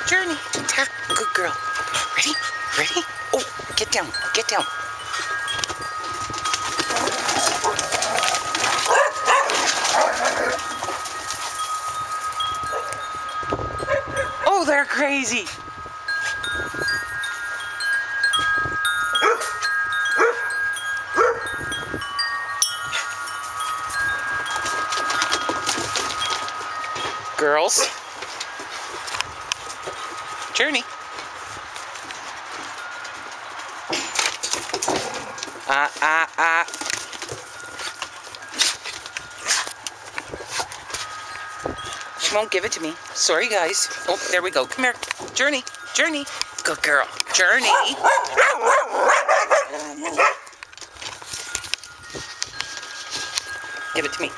Journey. Tap. Good girl. Ready? Ready? Oh, get down. Get down. Oh, they're crazy. Girls. Journey. She won't give it to me. Sorry, guys. Oh, there we go. Come here. Journey. Journey. Good girl. Journey. Give it to me.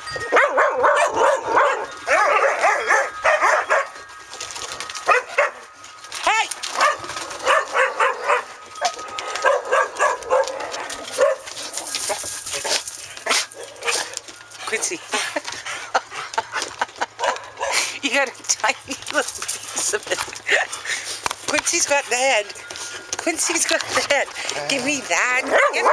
Hey! Quincy. You got a tiny little piece of it. Quincy's got the head. Quincy's got the head. Give me that. Give me